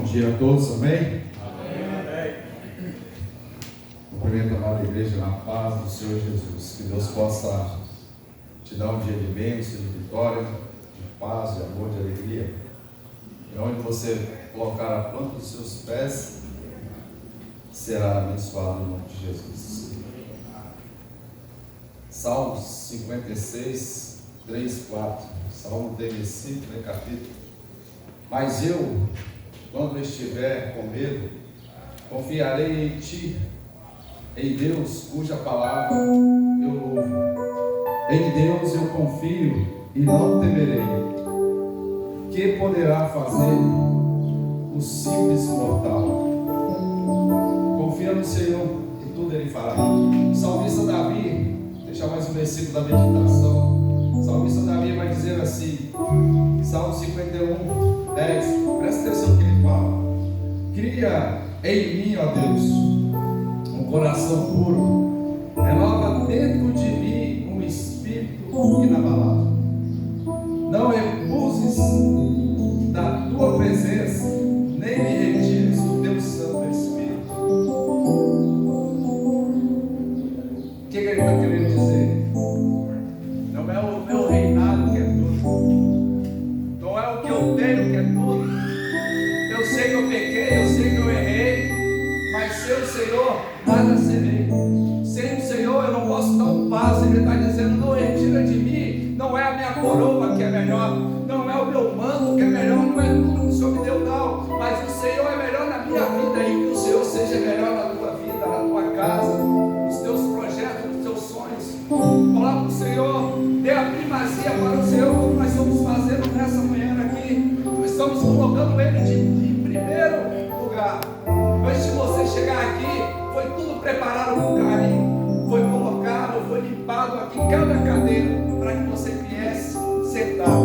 dia a todos, amém? Amém. Cumprimento a amada igreja na paz do Senhor Jesus. Que Deus possa te dar um dia de bênção, de vitória, de paz, de amor, de alegria. E onde você colocar a planta dos seus pés, será abençoado em nome de Jesus. Salmos 56, 3, 4. Salmo tem versículo, tem capítulo. Mas eu, quando estiver com medo, confiarei em Ti, em Deus, cuja palavra eu louvo. Em Deus eu confio e não temerei. Que poderá fazer o simples mortal? Confia no Senhor e tudo Ele fará. O salmista Davi, deixa mais um versículo da meditação. O salmista Davi vai dizer assim, Salmo 51, 10, presta atenção no que ele fala. Cria em mim, ó Deus, um coração puro, renova dentro de mim um espírito inabalável. Não recuses da tua presença, nem me retires do teu Santo Espírito. O que ele está querendo dizer? Não é o meu reinado que é tudo, não é o que eu tenho que é tudo. Eu sei que eu pequei, eu sei que eu errei, mas sem o Senhor nada serei. Sem o Senhor eu não posso dar um passo. Ele está dizendo: não retira de mim. Não é a minha coroa que é melhor, não é o meu manto que é melhor, não é tudo que o Senhor me deu, não. Mas o Senhor é melhor na minha vida, e que o Senhor seja melhor na tua vida, na tua casa, nos teus projetos, nos teus sonhos. Coloca o Senhor, dê a primazia para o Senhor, como nós estamos fazendo nessa manhã aqui. Nós estamos colocando Ele em primeiro lugar. Antes de você chegar aqui, foi tudo preparado com carinho, foi colocado, foi limpado aqui cada cadeira, para que você viesse sentar.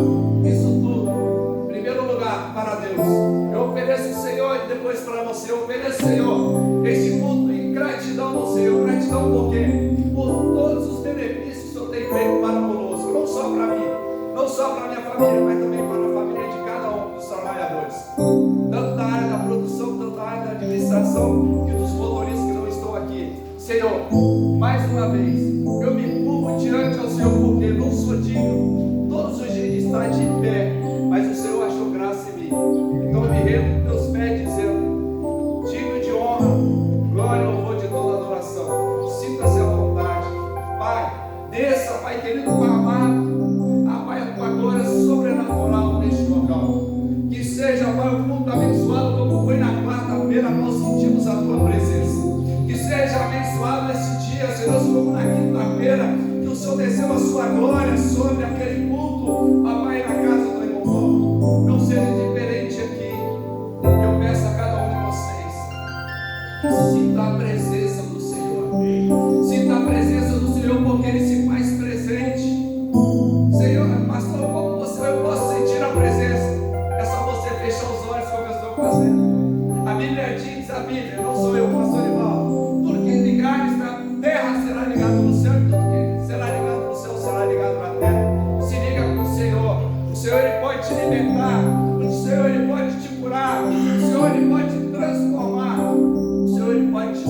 Isso tudo, em primeiro lugar, para Deus. Eu ofereço ao Senhor e depois para você. Eu ofereço, Senhor, este culto em gratidão ao Senhor. Gratidão por quê? Por todos os benefícios que o Senhor tem feito para conosco. Não só para mim, não só para a minha família, mas também para a família de cada um dos trabalhadores. Tanto da área da produção, tanto da área da administração e dos motoristas que não estão aqui. Senhor, mais uma vez, eu me curvo diante ao Senhor, porque não sou digno todos os dias de estar de pé, mas o Senhor achou graça em mim. Então eu me rendo com teus pés dizendo: digno de honra, glória e louvor de toda adoração. Sinta-se à vontade. Pai, desça, Pai querido, Pai amado, Pai, a tua glória sobrenatural neste local. Que seja, Pai, um culto abençoado como foi na quarta-feira, nós sentimos a tua presença. Que seja abençoado esse dia, Senhor, como na quinta-feira, que o Senhor desceu a sua glória sobre aquele culto, Pai, na casa do irmão Paulo. Não seja diferente aqui. Eu peço a cada um de vocês, sinta a presença do Senhor. Sinta a presença do Senhor, porque Ele se faz presente. Senhor, pastor, como eu posso sentir a presença? É só você fechar os olhos como eu estou fazendo. A Bíblia diz, a Bíblia, não sou eu, pastor Ivaldo, tudo que ligares na terra será ligado no céu, e tudo que será ligado no céu será ligado na terra. Se liga com o Senhor. O Senhor, Ele pode te libertar, o Senhor, Ele pode te curar, o Senhor, Ele pode te transformar, o Senhor, Ele pode te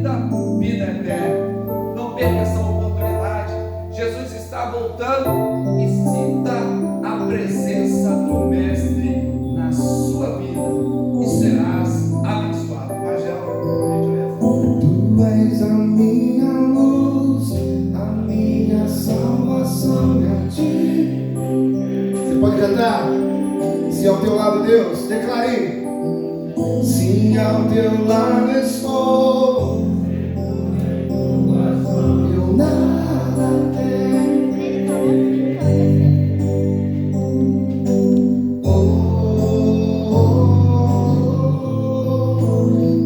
dar a vida eterna. Não perca essa oportunidade. Jesus está voltando, e sinta a presença do Mestre na sua vida e serás abençoado. Tu és a minha luz, a minha salvação é a ti. Você pode cantar? Se ao teu lado, Deus, declare. Se ao teu lado estou, eu nada tenho.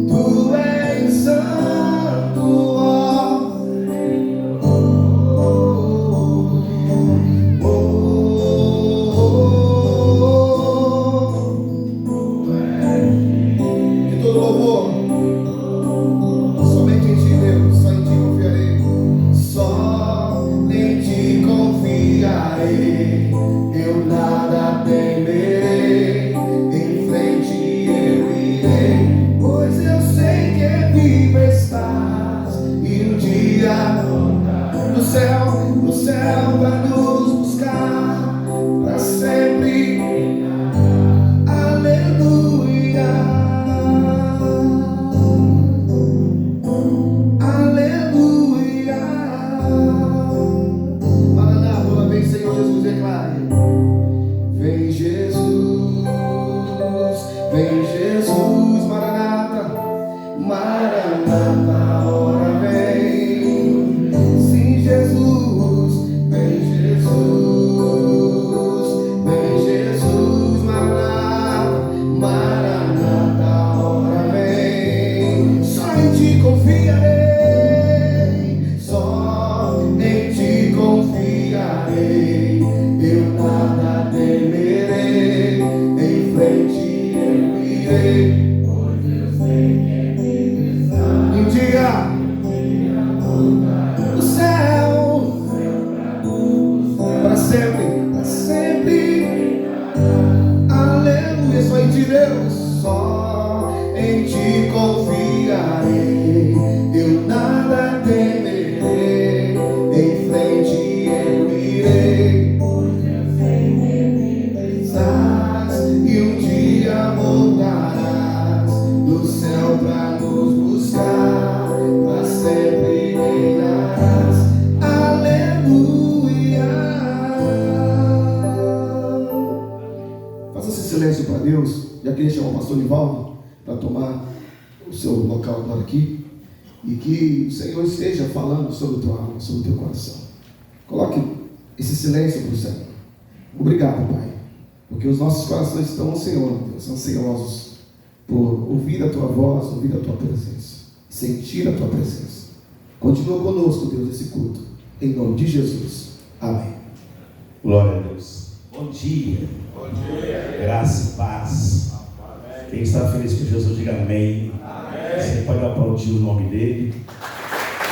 Tu és santo, ó. Que todo louvor Faça esse silêncio para Deus. Já queria chamar o pastor Nivaldo para tomar o seu local agora aqui. E que o Senhor esteja falando sobre a tua alma, sobre o teu coração. Coloque esse silêncio para o Senhor. Obrigado, Pai. Porque os nossos corações estão, Senhor, Deus, ansiosos por ouvir a tua voz, ouvir a tua presença, sentir a tua presença. Continua conosco, Deus, esse culto. Em nome de Jesus. Amém. Glória a Deus. Bom dia. Bom dia. Graça e paz. Quem está feliz com Jesus, diga amém. Você pode aplaudir o nome dele,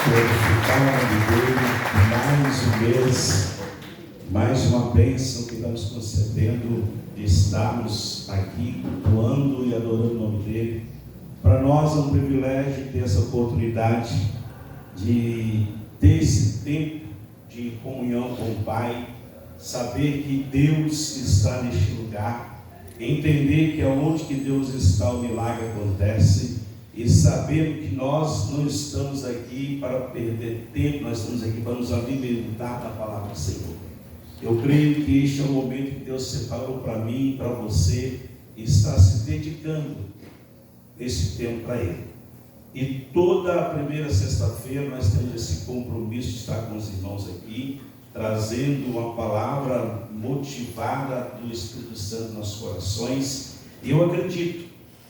glorificar o nome dele. Mais um mês, mais uma bênção que está nos concedendo de estarmos aqui cultuando e adorando o nome dele. Para nós é um privilégio ter essa oportunidade de ter esse tempo de comunhão com o Pai, saber que Deus está neste lugar, entender que aonde que Deus está o milagre acontece, e saber que nós não estamos aqui para perder tempo, nós estamos aqui para nos alimentar da palavra do Senhor. Eu creio que este é o momento que Deus separou para mim e para você, e está se dedicando esse tempo para Ele. E toda a primeira sexta-feira nós temos esse compromisso de estar com os irmãos aqui, trazendo uma palavra motivada do Espírito Santo nos nossos corações. E eu acredito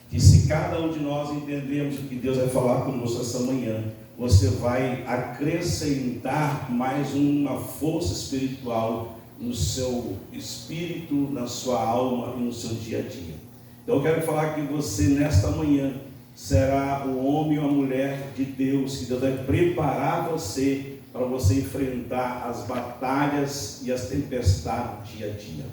que se cada um de nós entendermos o que Deus vai falar conosco essa manhã, você vai acrescentar mais uma força espiritual no seu espírito, na sua alma e no seu dia a dia. Então eu quero falar que você nesta manhã será o homem ou a mulher de Deus, que Deus vai preparar você para você enfrentar as batalhas e as tempestades do dia a dia.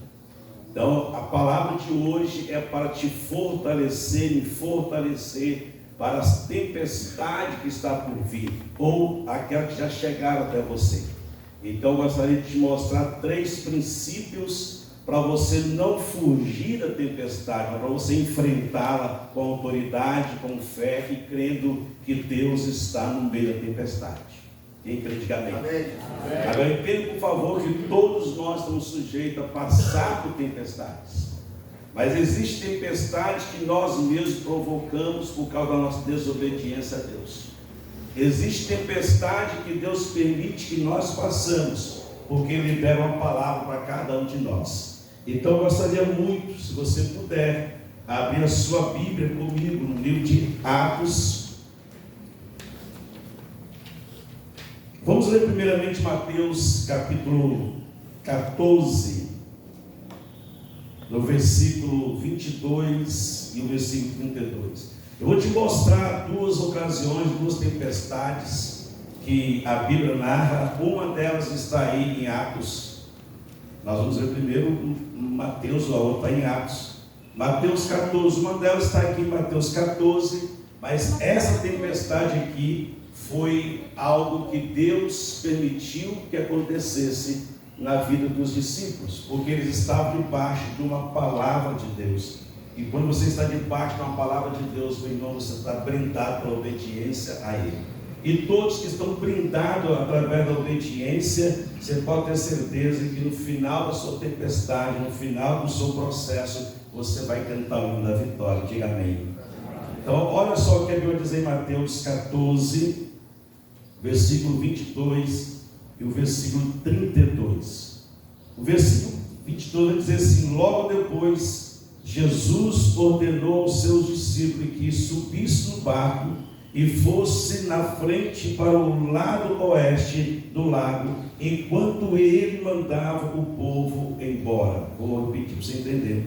Então, a palavra de hoje é para te fortalecer, me fortalecer para as tempestades que está por vir, ou aquelas que já chegaram até você. Então, eu gostaria de te mostrar 3 princípios para você não fugir da tempestade, mas para você enfrentá-la com autoridade, com fé e crendo que Deus está no meio da tempestade. Quem crê, diga amém. Agora entenda, por favor, que todos nós estamos sujeitos a passar por tempestades. Mas existem tempestades que nós mesmos provocamos por causa da nossa desobediência a Deus. Existe tempestade que Deus permite que nós passamos, porque Ele libera uma palavra para cada um de nós. Então eu gostaria muito, se você puder, abrir a sua Bíblia comigo no livro de Atos. Vamos ler primeiramente Mateus capítulo 14, no versículo 22 e o versículo 32. Eu vou te mostrar 2 ocasiões, 2 tempestades que a Bíblia narra. Uma delas está aí em Atos. Nós vamos ler primeiro Mateus, a outra está em Atos. Mateus 14, uma delas está aqui em Mateus 14, mas essa tempestade aqui foi algo que Deus permitiu que acontecesse na vida dos discípulos, porque eles estavam debaixo de uma palavra de Deus. E quando você está debaixo de uma palavra de Deus, meu irmão, você está brindado pela obediência a Ele. E todos que estão brindados através da obediência, você pode ter certeza que no final da sua tempestade, no final do seu processo, você vai cantar o hino da vitória. Diga amém. Então, olha só o que a Bíblia diz em Mateus 14, versículo 22 e o versículo 32. O versículo 22 vai dizer assim: logo depois, Jesus ordenou aos seus discípulos que subissem no barco e fosse na frente para o lado oeste do lago, enquanto ele mandava o povo embora. Vou repetir para você entender.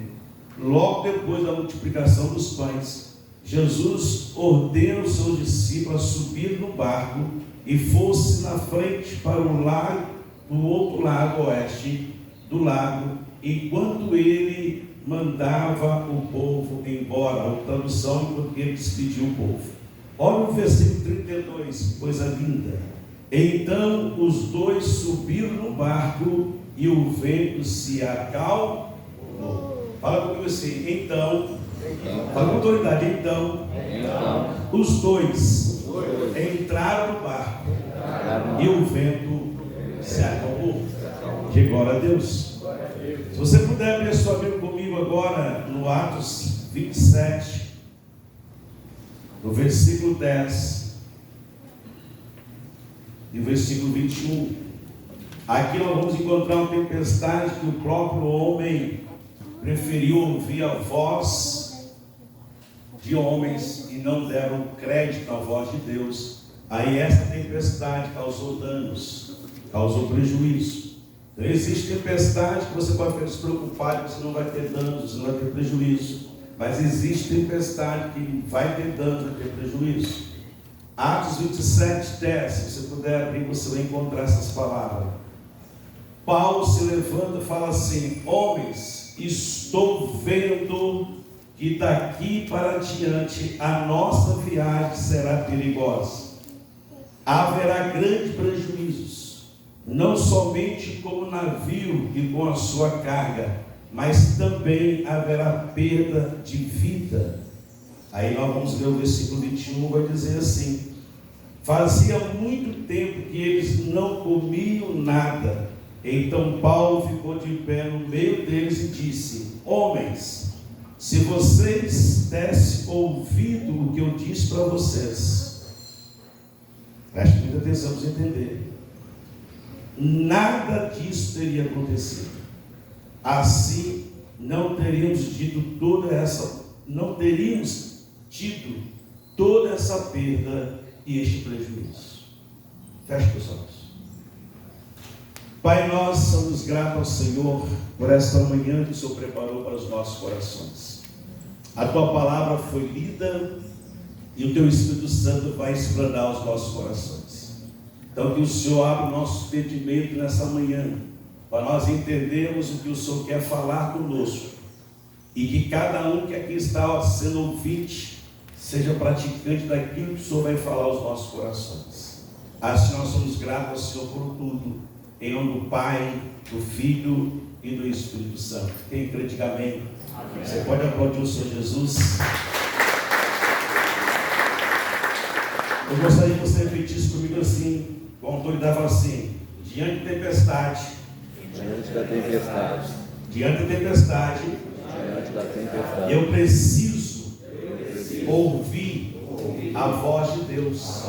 Logo depois da multiplicação dos pães, Jesus ordena aos seus discípulos a subir no barco e fosse na frente para o lago, do outro lado oeste do lago, enquanto ele mandava o povo embora. A tradução, enquanto ele despediu o povo. Olha o versículo 32, coisa linda. Então os dois subiram no barco e o vento se acalmou. Fala comigo assim, então, fala com autoridade, então, os dois entraram no barco e o vento se acalmou. Que glória a Deus. Se você puder abrir a sua Bíblia comigo agora no Atos 27, no versículo 10 e o versículo 21. Aqui nós vamos encontrar uma tempestade que o próprio homem preferiu ouvir a voz de homens e não deram crédito à voz de Deus. Aí essa tempestade causou danos, causou prejuízo. Então existe tempestade que você pode ficar despreocupado, você não vai ter danos, você não vai ter prejuízo. Mas existe tempestade que vai ter danos, vai ter prejuízo. Atos 27, 10, se você puder abrir, você vai encontrar essas palavras. Paulo se levanta e fala assim: homens, estou vendo que daqui para diante a nossa viagem será perigosa. Haverá grandes prejuízos, não somente com o navio e com a sua carga, mas também haverá perda de vida. Aí nós vamos ver o versículo 21, vai dizer assim: fazia muito tempo que eles não comiam nada. Então Paulo ficou de pé no meio deles e disse: homens, se vocês dessem ouvido o que eu disse para vocês, preste muita atenção para você entender, nada disso teria acontecido. Assim, não teríamos tido toda essa perda e este prejuízo. Feche os olhos. Pai, nós somos gratos ao Senhor por esta manhã que o Senhor preparou para os nossos corações. A Tua palavra foi lida e o Teu Espírito Santo vai explanar os nossos corações. Então que o Senhor abra o nosso entendimento nessa manhã, para nós entendermos o que o Senhor quer falar conosco, e que cada um que aqui está sendo ouvinte seja praticante daquilo que o Senhor vai falar aos nossos corações. Assim nós somos gratos ao Senhor por tudo, em nome do Pai, do Filho e do Espírito Santo. Quem crê, diga amém. Amém. Você pode aplaudir o Senhor Jesus. Eu gostaria que você repetisse comigo assim, com a autoridade, fala assim: diante da tempestade, eu preciso ouvir a voz de Deus,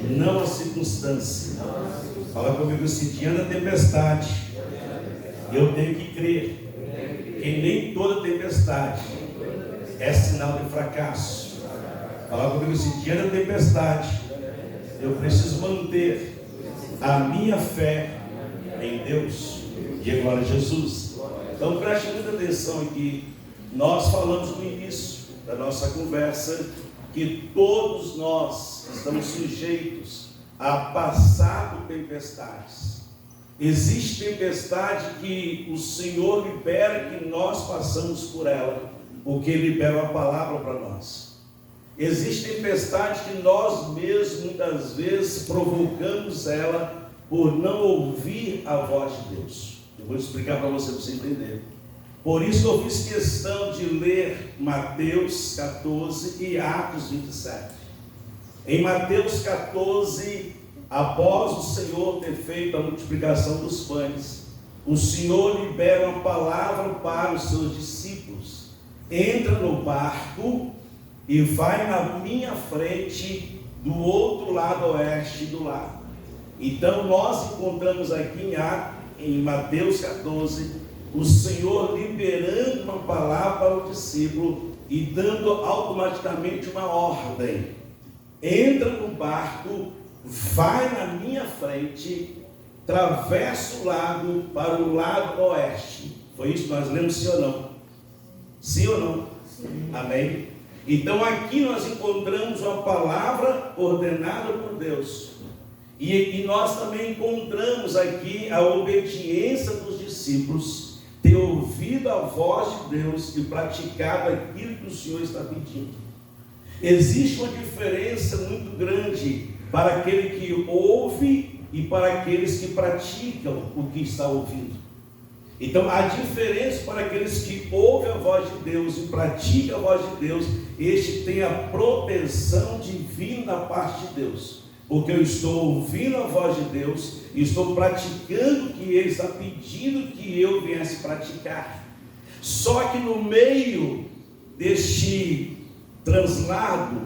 não a circunstância. Fala comigo assim: diante da tempestade, eu tenho que crer que nem toda tempestade é sinal de fracasso. Fala comigo assim: diante da tempestade, eu preciso manter a minha fé em Deus. E glória a Jesus. Então preste muita atenção aqui. Nós falamos no início da nossa conversa que todos nós estamos sujeitos a passar por tempestades. Existe tempestade que o Senhor libera, que nós passamos por ela, porque Ele libera a palavra para nós. Existe tempestade que nós mesmos muitas vezes provocamos ela por não ouvir a voz de Deus. Eu vou explicar para você entender. Por isso eu fiz questão de ler Mateus 14 e Atos 27. Em Mateus 14, após o Senhor ter feito a multiplicação dos pães, o Senhor libera uma palavra para os seus discípulos: entra no barco e vai na minha frente do outro lado oeste do lago. Então nós encontramos aqui em Mateus 14, o Senhor liberando uma palavra para o discípulo e dando automaticamente uma ordem: entra no barco, vai na minha frente, atravessa o lago para o lado oeste. Foi isso que nós lemos, sim ou não? Sim ou não? Sim. Amém? Então aqui nós encontramos uma palavra ordenada por Deus. E nós também encontramos aqui a obediência dos discípulos, ter ouvido a voz de Deus e praticado aquilo que o Senhor está pedindo. Existe uma diferença muito grande para aquele que ouve e para aqueles que praticam o que está ouvindo. Então a diferença para aqueles que ouvem a voz de Deus e praticam a voz de Deus, este tem a proteção divina da parte de Deus. Porque eu estou ouvindo a voz de Deus e estou praticando o que Ele está pedindo que eu viesse praticar. Só que no meio deste translado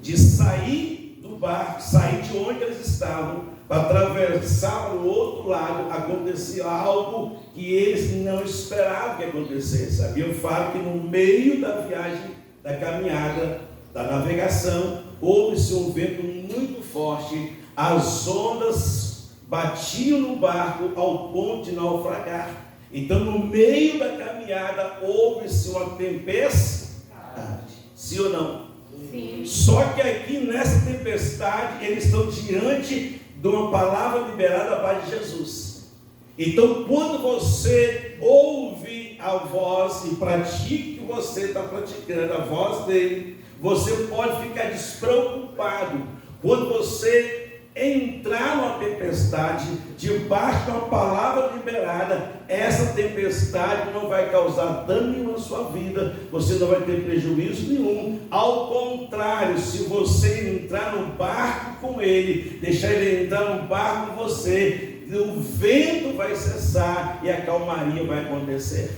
de sair do barco, sair de onde eles estavam, para atravessar o outro lado, acontecia algo que eles não esperavam que acontecesse. Havia um fato que no meio da viagem, da caminhada, da navegação, houve-se um vento muito forte, as ondas batiam no barco ao ponto de naufragar. Então, no meio da caminhada, houve-se uma tempestade. Sim ou não? Sim. Só que aqui nessa tempestade, eles estão diante de uma palavra liberada da parte de Jesus. Então, quando você ouve a voz e pratica o que você está praticando, a voz dele, você pode ficar despreocupado. Quando você entrar numa tempestade, debaixo de uma palavra liberada, essa tempestade não vai causar dano nenhum na sua vida, você não vai ter prejuízo nenhum. Ao contrário, se você entrar no barco com ele, deixar ele entrar no barco com você, o vento vai cessar e a calmaria vai acontecer.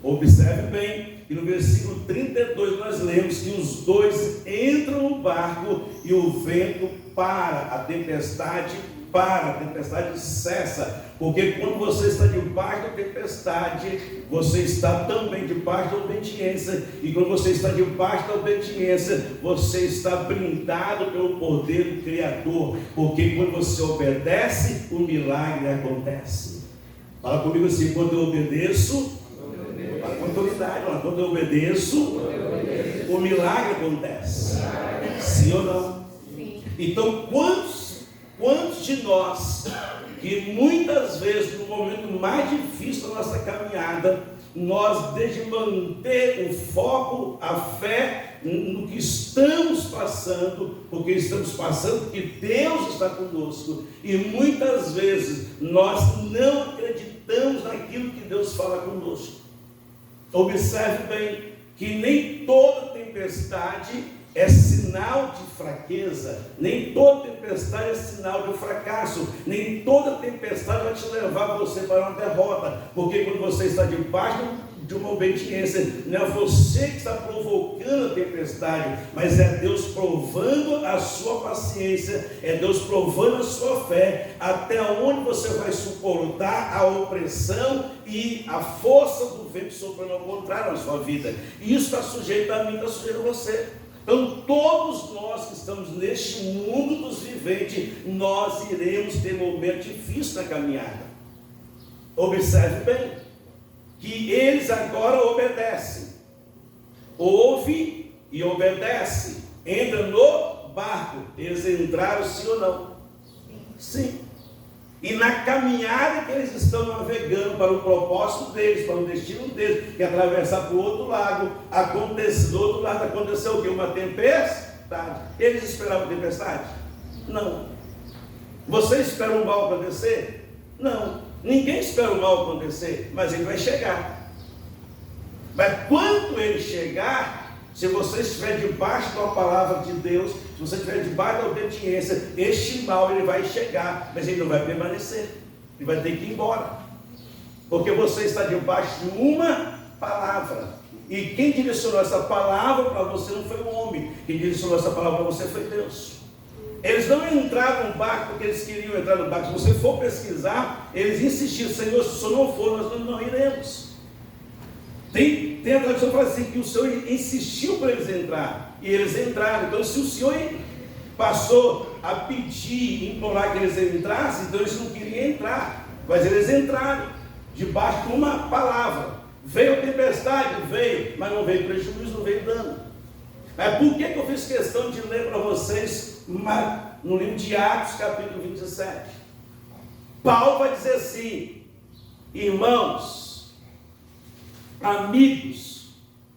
Observe bem que no versículo 32 nós lemos que os dois entram no barco e o vento para, a tempestade cessa, porque quando você está debaixo da tempestade, você está também debaixo da obediência, e quando você está debaixo da obediência, você está blindado pelo poder do Criador, porque quando você obedece, o milagre acontece. Fala comigo assim: quando eu obedeço, com autoridade, quando eu obedeço, o milagre acontece. Sim ou não? Sim. Então, quantos de nós, que muitas vezes no momento mais difícil da nossa caminhada, nós devemos manter o foco, a fé no que estamos passando, porque estamos passando, porque Deus está conosco, e muitas vezes nós não acreditamos naquilo que Deus fala conosco. Observe bem que nem toda tempestade é sinal de fraqueza, nem toda tempestade é sinal de fracasso, nem toda tempestade vai te levar você para uma derrota, porque quando você está debaixo de uma obediência, não é você que está provocando a tempestade, mas é Deus provando a sua paciência, é Deus provando a sua fé, até onde você vai suportar a opressão e a força do vento soprando ao contrário na sua vida. E isso está sujeito a mim, está sujeito a você. Então, todos nós que estamos neste mundo dos viventes, nós iremos ter momentos difíceis na caminhada. Observe bem que eles agora obedecem, ouve e obedece, entra no barco. Eles entraram, sim ou não? Sim. E na caminhada que eles estão navegando para o propósito deles, para o destino deles, que é atravessar para o outro lado, do outro lado aconteceu o quê? Uma tempestade. Eles esperavam tempestade? Não. Você espera um mal acontecer? Não. Ninguém espera o mal acontecer, mas ele vai chegar. Mas quando ele chegar, se você estiver debaixo da palavra de Deus, se você estiver debaixo da obediência, este mal ele vai chegar, mas ele não vai permanecer, ele vai ter que ir embora, porque você está debaixo de uma palavra, e quem direcionou essa palavra para você não foi o homem, quem direcionou essa palavra para você foi Deus. Eles não entraram no barco porque eles queriam entrar no barco. Se você for pesquisar, eles insistiram: Senhor, se o Senhor não for, nós não iremos. Tem a tradição que fala assim, que o Senhor insistiu para eles entrar, e eles entraram. Então, se o Senhor passou a pedir, implorar que eles entrassem, então eles não queriam entrar, mas eles entraram, debaixo de uma palavra. Veio a tempestade? Veio, mas não veio prejuízo, não veio dano. Mas por que eu fiz questão de ler para vocês no livro de Atos, capítulo 27? Paulo vai dizer assim: irmãos, amigos,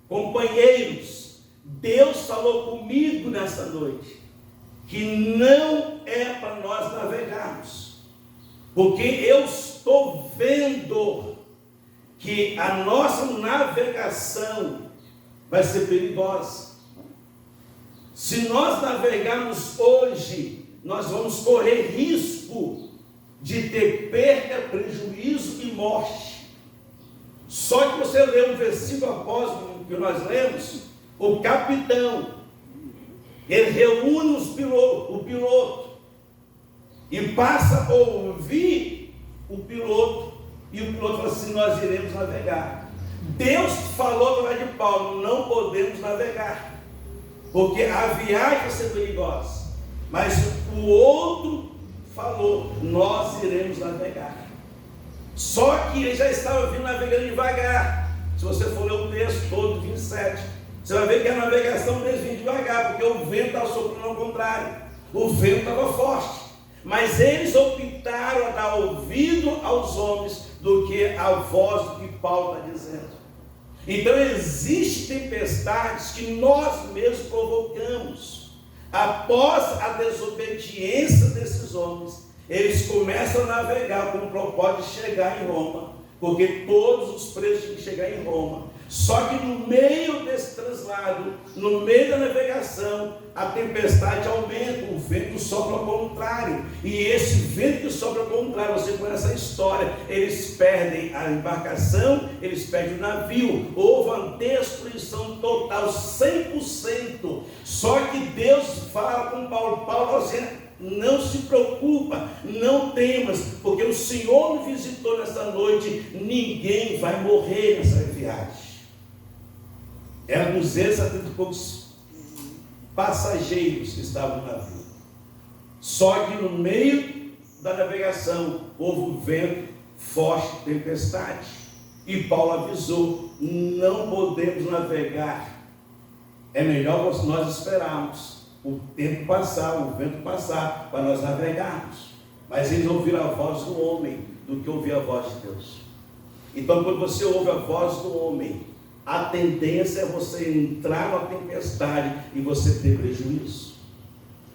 companheiros, Deus falou comigo nessa noite que não é para nós navegarmos, porque eu estou vendo que a nossa navegação vai ser perigosa. Se nós navegarmos hoje, nós vamos correr risco de ter perda, prejuízo e morte. Só que você lê um versículo após o que nós lemos, o capitão, ele reúne o piloto e passa a ouvir o piloto, e o piloto fala assim: nós iremos navegar. Deus falou através de Paulo: não podemos navegar, porque a viagem vai ser perigosa. Mas o outro falou: nós iremos navegar. Só que ele já estava vindo navegando devagar. Se você for ler o texto todo, 27, você vai ver que a navegação deles vinha devagar, porque o vento estava soprando ao contrário, o vento estava forte. Mas eles optaram a dar ouvido aos homens do que a voz do que Paulo está dizendo. Então existem tempestades que nós mesmos provocamos. Após a desobediência desses homens, eles começam a navegar com o propósito de chegar em Roma, porque todos os presos tinham que chegar em Roma. Só que no meio desse translado, no meio da navegação, a tempestade aumenta, o vento sopra ao contrário. E esse vento que sopra ao contrário, você conhece a história, eles perdem a embarcação, eles perdem o navio. Houve uma destruição total, 100%. Só que Deus fala com Paulo, fala assim: não se preocupa, não temas, porque o Senhor me visitou nessa noite, ninguém vai morrer nessa viagem. Eram 270 e poucos passageiros que estavam no navio. Só que no meio da navegação houve um vento forte, tempestade. E Paulo avisou: não podemos navegar. É melhor nós esperarmos o tempo passar, o vento passar, para nós navegarmos. Mas eles ouviram a voz do homem do que ouvir a voz de Deus. Então, quando você ouve a voz do homem, a tendência é você entrar na tempestade e você ter prejuízo.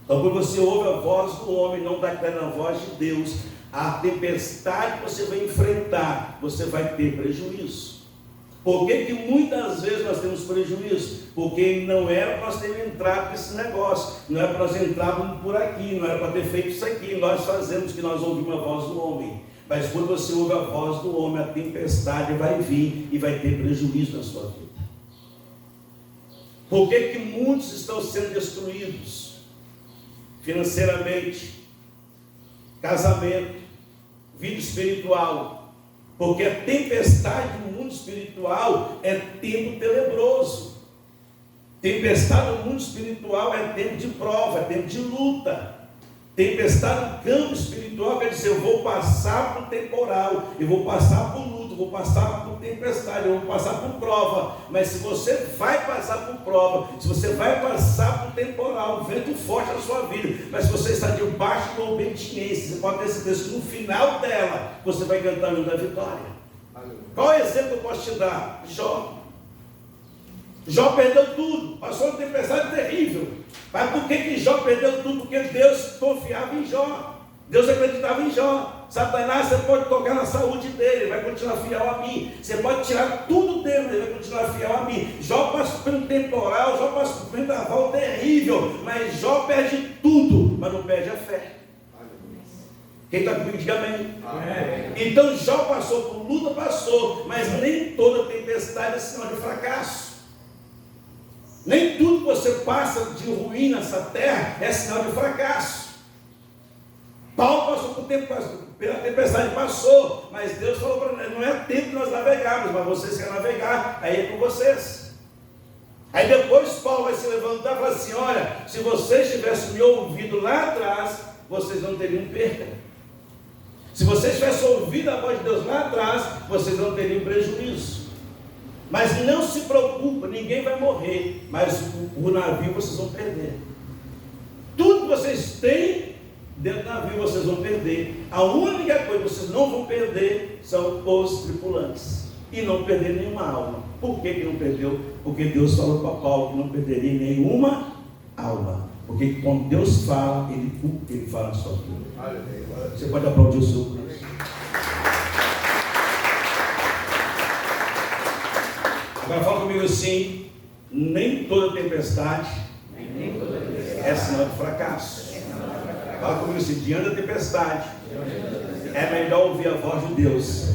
Então, quando você ouve a voz do homem, não está claro na voz de Deus, a tempestade que você vai enfrentar, você vai ter prejuízo. Por que muitas vezes nós temos prejuízo? Porque não era para nós termos entrado nesse negócio, não era para nós entrarmos por aqui, não era para ter feito isso aqui. Nós fazemos que nós ouvimos a voz do homem. Mas quando você ouve a voz do homem, a tempestade vai vir e vai ter prejuízo na sua vida. Por que muitos estão sendo destruídos? Financeiramente, casamento, vida espiritual. Porque a tempestade do mundo espiritual é tempo tenebroso. Tempestade do mundo espiritual é tempo de prova, é tempo de luta. Tempestade no campo espiritual quer dizer: eu vou passar por temporal, eu vou passar por luta, eu vou passar por tempestade, eu vou passar por prova. Mas se você vai passar por prova, se você vai passar por temporal, vento forte na sua vida, mas se você está debaixo da obediência, você pode ter certeza que no final dela, você vai cantar o hino da vitória. Qual exemplo eu posso te dar? Jó perdeu tudo, passou uma tempestade terrível. Mas por que Jó perdeu tudo? Porque Deus confiava em Jó. Deus acreditava em Jó. Satanás, você pode tocar na saúde dele, ele vai continuar fiel a mim. Você pode tirar tudo dele, ele vai continuar fiel a mim. Jó passou por um temporal, Jó passou por um vendaval terrível, mas Jó perde tudo, mas não perde a fé. Quem está comigo, diga amém. Amém. Então Jó passou por luta, passou, mas nem toda tempestade é sinal de fracasso. Nem tudo que você passa de ruim nessa terra é sinal de fracasso. Paulo passou por tempo, pela tempestade passou, mas Deus falou para nós: não é tempo de nós navegarmos, mas vocês querem navegar, aí é com vocês. Aí depois Paulo vai se levantar e falar assim: olha, se vocês tivessem me ouvido lá atrás, vocês não teriam perda. Se vocês tivessem ouvido a voz de Deus lá atrás, vocês não teriam prejuízo. Mas não se preocupe, ninguém vai morrer, mas o navio vocês vão perder. Tudo que vocês têm dentro do navio vocês vão perder. A única coisa que vocês não vão perder são os tripulantes. E não perder nenhuma alma. Por que não perdeu? Porque Deus falou para Paulo que não perderia nenhuma alma. Porque quando Deus fala, Ele cumpre o que Ele fala na sua vida. Você pode aplaudir o seu Deus. Agora fala comigo assim: nem toda tempestade é sinal de fracasso. Fala comigo assim: diante da tempestade é melhor ouvir a voz de Deus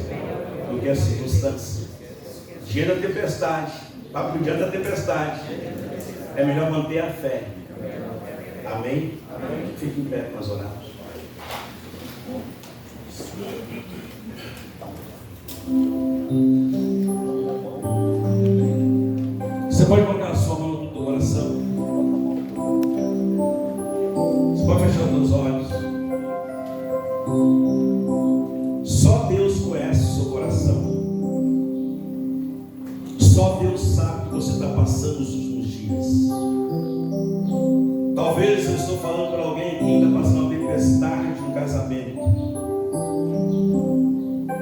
do que a circunstância. Diante da tempestade Para diante da tempestade, é melhor manter a fé. Amém? Fique em pé, nós oramos. Você pode colocar a sua mão no teu coração. Você pode fechar os seus olhos. Só Deus conhece o seu coração. Só Deus sabe o que você está passando nos últimos dias. Talvez eu estou falando para alguém que está passando uma tempestade de um casamento.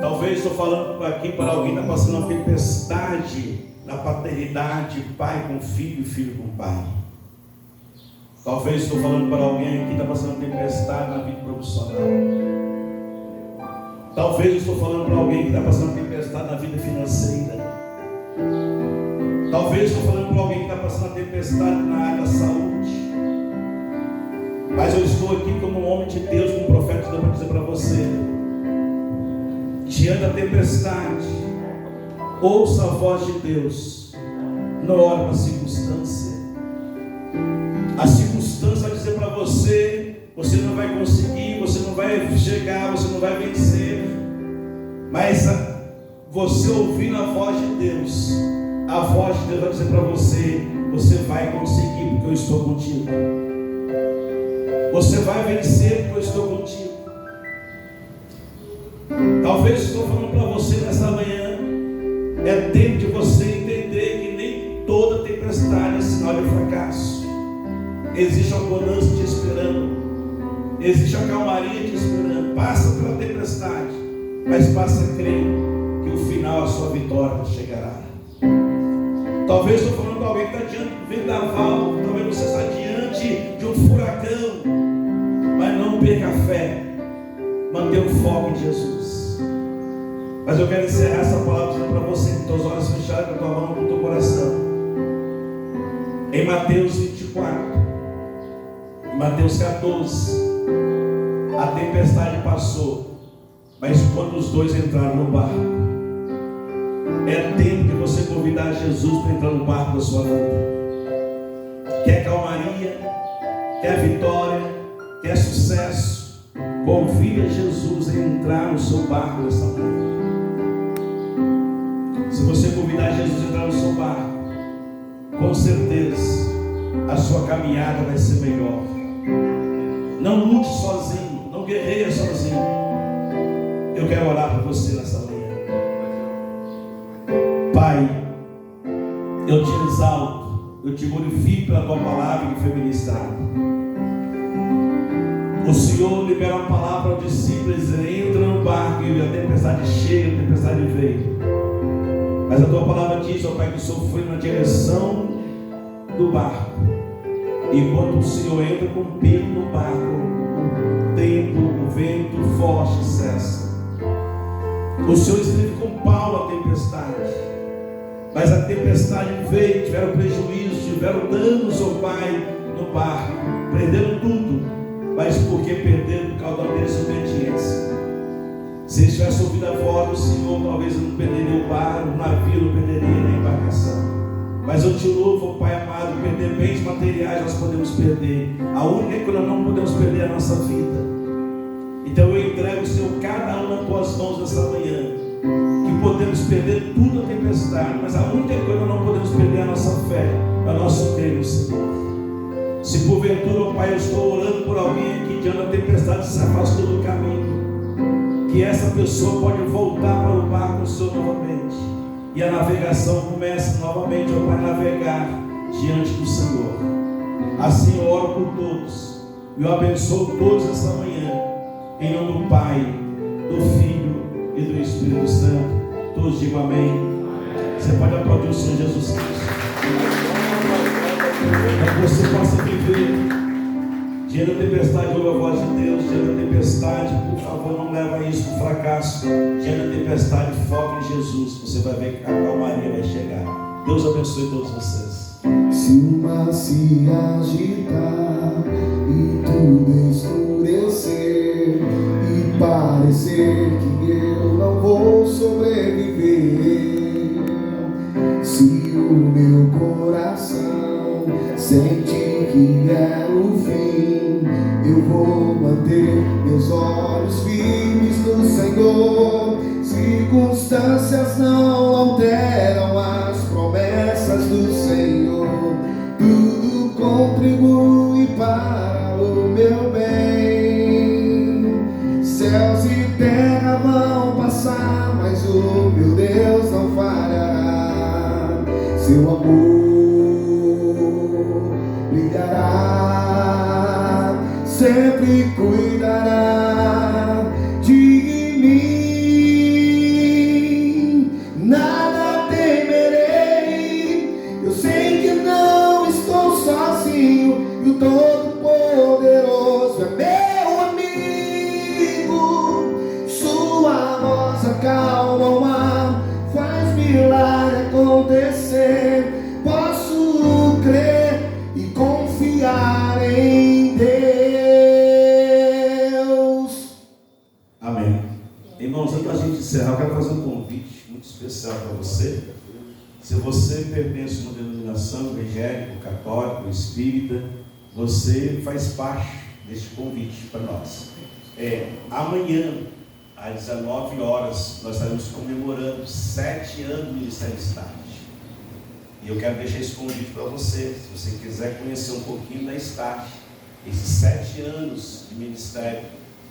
Talvez estou falando aqui para alguém que está passando uma tempestade na paternidade, pai com filho e filho com pai. Talvez estou falando para alguém que está passando uma tempestade na vida profissional. Talvez estou falando para alguém que está passando uma tempestade na vida financeira. Talvez estou falando para alguém que está passando uma tempestade na área da saúde. Mas eu estou aqui como um homem de Deus, como um profeta de Deus, para dizer para você: diante da tempestade, ouça a voz de Deus, não olhe para a circunstância. A circunstância vai dizer para você: você não vai conseguir, você não vai chegar, você não vai vencer. Mas você ouvindo a voz de Deus, a voz de Deus vai dizer para você: você vai conseguir, porque eu estou contigo. Você vai vencer, porque eu estou contigo. Talvez estou falando para você nessa manhã, é tempo de você entender que nem toda tempestade é sinal de fracasso. Existe uma bonança te esperando, existe a calmaria te esperando. Passa pela tempestade, mas passa a crer que o final, a sua vitória chegará. Talvez estou falando para alguém que está diante do vendaval, talvez você está diante de um furacão, mas não perca a fé, mantenha o foco em Jesus. Mas eu quero encerrar essa palavra dizendo para você, com teus olhos fechados, com a tua mão no teu coração. Em Mateus 24, em Mateus 14, a tempestade passou, mas quando os dois entraram no barco, é tempo de você convidar Jesus para entrar no barco da sua vida. Quer calmaria, quer vitória, quer sucesso, convida Jesus a entrar no seu barco nessa manhã. Se você convidar Jesus a entrar no seu barco, com certeza a sua caminhada vai ser melhor. Não lute sozinho, não guerreie sozinho. Eu quero orar por você nessa manhã. Pai, eu te exalto, eu te glorifico pela tua palavra que foi ministrada. O Senhor libera uma palavra ao discípulo, entra no barco e a tempestade chega, a tempestade veio. Mas a tua palavra diz, ó Pai, que o Senhor foi na direção do barco. E quando o Senhor entra com Pedro no barco, o tempo, o vento forte cessa. O Senhor esteve com Paulo a tempestade, mas a tempestade veio, tiveram prejuízo, tiveram danos, ó Pai, no barco, perderam tudo, mas porque perderam por causa da desobediência. Se eles tivessem ouvido a voz do Senhor, talvez eu não perderia o barco, o navio não perderia nem a embarcação. Mas eu te louvo, Pai amado, perder bens materiais nós podemos perder. A única coisa que nós não podemos perder é a nossa vida. Então eu entrego, Senhor, cada um nas tuas mãos nessa manhã. Que podemos perder tudo a tempestade, mas a única coisa que nós não podemos perder é a nossa fé, é o nosso crer no Senhor. Se porventura, Pai, eu estou orando por alguém aqui diante da tempestade se afastou do caminho, que essa pessoa pode voltar para o barco do Senhor novamente. E a navegação começa novamente, ó Pai, a navegar diante do Senhor. Assim eu oro por todos. Eu abençoo todos essa manhã. Em nome do Pai, do Filho e do Espírito Santo. Todos digam amém. Você pode aplaudir o Senhor Jesus Cristo. Para que você possa viver diante da tempestade, ouve a voz de Deus. Diante da tempestade, por favor, não leva isso para o fracasso. Diante da tempestade, foque em Jesus. Você vai ver que a calmaria vai chegar. Deus abençoe todos vocês. Se o mar se agitar e tudo escurecer e parecer que eu não vou sobreviver, se o meu sentir que é o fim, eu vou manter meus olhos firmes no Senhor. Circunstâncias não alteram as promessas do Senhor. Tudo contribui para o meu bem. Céus e terra vão passar, mas o meu Deus não falhará. Seu amor brilhará, sempre cuidará de mim. Nada temerei, eu sei que não estou sozinho, e o Todo-Poderoso é meu amigo. Sua voz acalma o mar, faz milagre acontecer. Posso crer e confiar em Deus. Amém. Irmãos, antes da gente encerrar, eu quero fazer um convite muito especial para você. Se você pertence a uma denominação evangélica, católica, espírita, você faz parte deste convite para nós. Amanhã, às 19 horas, nós estaremos comemorando 7 anos do Ministério Start. E eu quero deixar esse convite para você. Se você quiser conhecer um pouquinho da Start, esses 7 anos de ministério,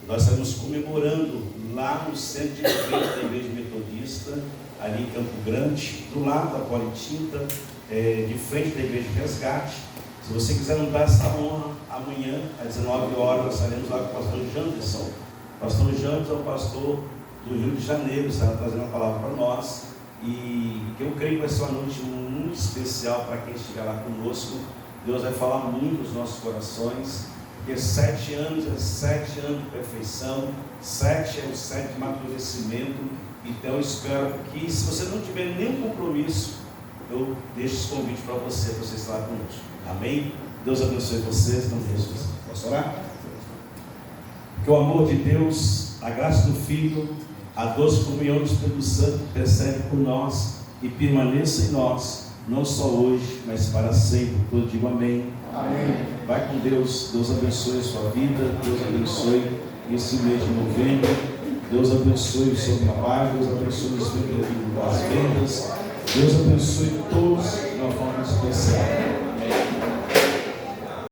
nós estamos comemorando lá no centro de eventos da Igreja Metodista, ali em Campo Grande, do lado da Politinta, de frente da Igreja Resgate. Se você quiser nos dar essa honra, amanhã, às 19 horas, nós estaremos lá com o pastor Janderson. O pastor Janderson é o pastor do Rio de Janeiro, estará trazendo uma palavra para nós. E eu creio que vai ser uma noite muito especial para quem estiver lá conosco. Deus vai falar muito nos nossos corações, porque 7 anos é 7 anos de perfeição, 7 é o 7 de amadurecimento. Então eu espero que, se você não tiver nenhum compromisso, eu deixo esse convite para você estar lá conosco. Amém? Deus abençoe vocês, não Jesus. Posso orar? Que o amor de Deus, a graça do Filho, a doce comunhão do Espírito Santo intercede por nós e permaneça em nós, não só hoje, mas para sempre. Todos digam amém. Amém. Vai com Deus. Deus abençoe a sua vida. Deus abençoe esse mês de novembro. Deus abençoe o seu trabalho. Deus abençoe o espírito das vendas. Deus abençoe todos de uma forma especial.